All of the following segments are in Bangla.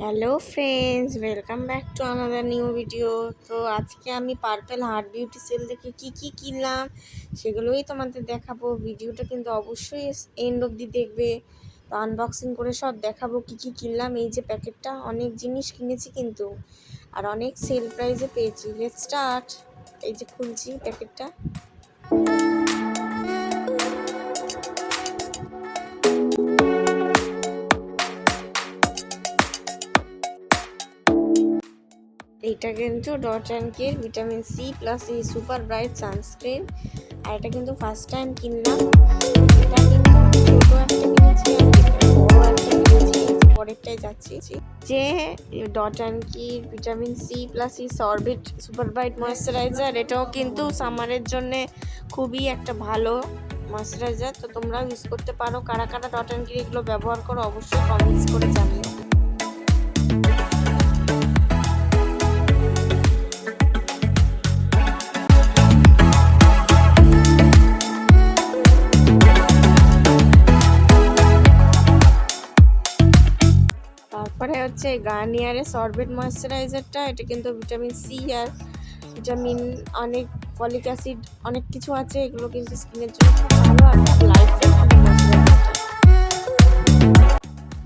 Hello friends, welcome back to another new video. তো আজকে আমি পার্পেল হার্ট বিউটি সেল থেকে কি কিনলাম সেগুলোই তোমাদের দেখাবো। ভিডিওটা কিন্তু অবশ্যই এন্ড অবধি দেখবে। তো আনবক্সিং করে সব দেখাবো কি কিনলাম। এই যে প্যাকেটটা, অনেক জিনিস কিনেছি কিন্তু, আর অনেক সেল প্রাইসে পেয়েছি। Let's start. এই যে খুলছি প্যাকেটটা। এইটা কিন্তু ডট অ্যান্ড কের ভিটামিন সি প্লাস এই সুপার ব্রাইট সানস্ক্রিন। আর এটা কিন্তু ফার্স্ট টাইম কিনলাম। এটা কিন্তু ছোটো একটা কিনেছি, বড়ো একটা কিনেছি। পরেরটাই যাচ্ছি যে ডট অ্যান্ড কির ভিটামিন সি প্লাস এই সরবেট সুপার ব্রাইট ময়েশ্চারাইজার। এটাও কিন্তু সামারের জন্যে খুবই একটা ভালো ময়েশ্চারাইজার। তো তোমরাও ইউজ করতে পারো। কারা কারা ডট অ্যান্ড কির এগুলো ব্যবহার করো অবশ্যই কমেন্টস করে জানিও। তারপরে হচ্ছে গার্নিয়ারের সরবেট ময়েশ্চারাইজারটা। এটা কিন্তু ভিটামিন সি আর ভিটামিন অনেক ফলিক অ্যাসিড অনেক কিছু আছে। এগুলো কিন্তু স্কিনের জন্য খুব ভালো আর খুব লাইট ওয়েট ময়েশ্চারাইজারটা।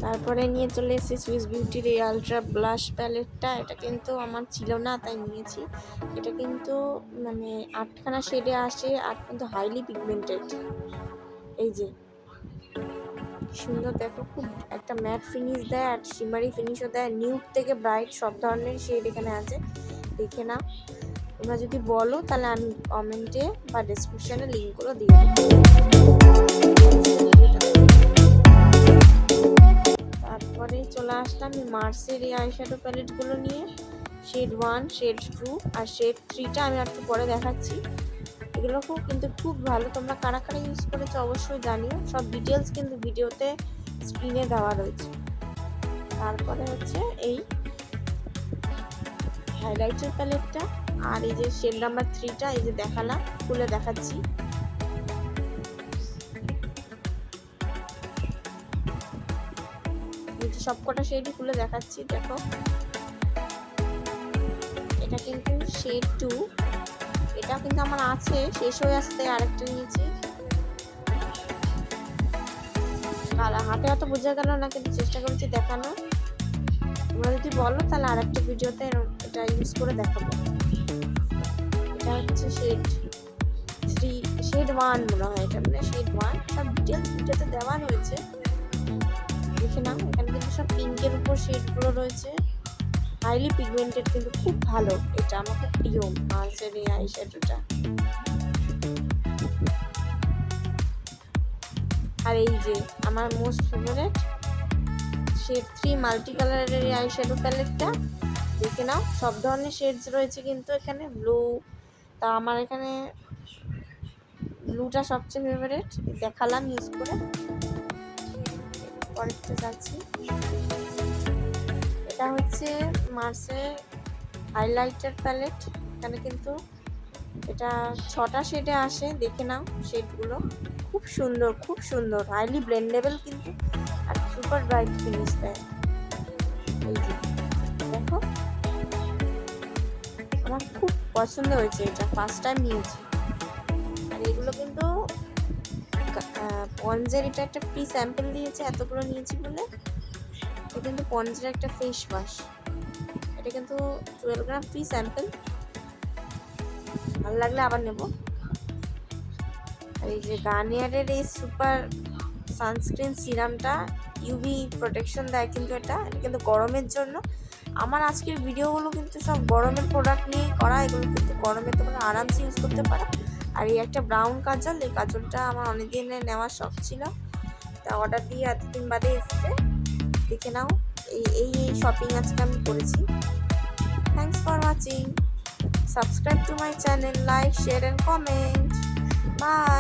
তারপরে নিয়ে চলে এসেছি সুইস বিউটির এই আলট্রা ব্লাশ প্যালেটটা। এটা কিন্তু আমার ছিল না, তাই নিয়েছি। এটা কিন্তু মানে 8খানা শেডে আসে আর কিন্তু হাইলি পিগমেন্টেড। এই যে সুন্দর, দেখো, খুব একটা ম্যাট ফিনিশ দেয় আর শিমারি ফিনিশও দেয়। নিউড থেকে ব্রাইট সব ধরনের শেড এখানে আছে, দেখে নাও। তোমরা যদি বলো তাহলে আমি কমেন্টে বা ডেসক্রিপশনে লিঙ্কগুলো দিয়ে দেবো। তারপরে চলে আসলাম এই মার্সের এই আইশ্যাডো প্যালেটগুলো নিয়ে। শেড 1, শেড 2 আর শেড 3টা আমি একটু পরে দেখাচ্ছি। এগুলো কিন্তু খুব ভালো। তোমরা কারা কারা ইউজ করেছো অবশ্যই জানিও। সব ডিটেলস কিন্তু ভিডিওতে স্ক্রিনে দেওয়া রয়েছে। তারপরে হচ্ছে এই হাইলাইটার প্যালেটটা আর এই যে শেড নাম্বার 3টা, এই যে দেখালাম, খুলে দেখাচ্ছি। এই যে সবকটা শেডই খুলে দেখাচ্ছি, দেখো। এটা কিন্তু শেড 2। এটা কিন্তু আমার আছে, শেষ হয়ে আসতে আরেকটা নিয়েছি। হাতে হয়তো বোঝা গেল না, কিন্তু চেষ্টা করেছি দেখানো। তোমরা যদি বলো তাহলে আরেকটা ভিডিওতে এটা ইউজ করে দেখাবো। এটা হচ্ছে শেড 3, শেড 1 মনে হয়। এটা মানে শেড 1। সব ডিটেলস ভিডিওতে দেওয়া রয়েছে, দেখে নাও। এখানে কিন্তু সব পিঙ্কের উপর শেডগুলো রয়েছে। হাইলি পিগমেন্টেড, কিন্তু খুব ভালো। এটা আমার খুব প্রিয় মার্সের এই আইশ্যাডোটা। আর এই যে আমার মোস্ট ফেভারিট শেড 3 মাল্টি কালারের এই আইশ্যাডো প্যালেটটা, দেখে নাও। সব ধরনের শেডস রয়েছে কিন্তু এখানে। ব্লু, তা আমার এখানে ব্লুটা সবচেয়ে ফেভারিট, দেখালাম ইউজ করে। পরেরটা যাচ্ছি। এটা হচ্ছে মার্সের হাইলাইটার প্যালেট। এখানে কিন্তু এটা 6টা শেডে আসে, দেখে নাও শেডগুলো। খুব সুন্দর, খুব সুন্দর, হাইলি ব্লেন্ডেবল কিন্তু, আর সুপার ব্রাইট ফিনিশ দেয়। এই যে দেখো, আমার খুব পছন্দ হয়েছে। এটা ফার্স্ট টাইম নিয়েছি। আর এগুলো কিন্তু পন্ডসের, এটা একটা ফ্রি স্যাম্পল দিয়েছে এতগুলো নিয়েছি বলে। এটা কিন্তু পন্ডসের একটা ফেস ওয়াশ। এটা কিন্তু 12 গ্রাম ফ্রি স্যাম্পল। ভালো লাগলে আবার নেব। আর এই যে গার্নিয়ারের এই সুপার সানস্ক্রিন সিরামটা ইউভি প্রোটেকশন দেয় কিন্তু। এটা কিন্তু গরমের জন্য। আমার আজকের ভিডিওগুলো কিন্তু সব গরমের প্রোডাক্ট নিয়ে করা। এগুলো কিন্তু গরমে তোমরা আরামসে ইউজ করতে পারো। আর এই একটা ব্রাউন কাজল, এই কাজলটা আমার অনেকদিনে নেওয়ার শখ ছিল, তা অর্ডার দিয়ে এতদিন বাদে এসছে, দেখে নাও। এই শপিং আজকে আমি করেছি। Thanks for watching. Subscribe to my channel, like, share and comment. Bye.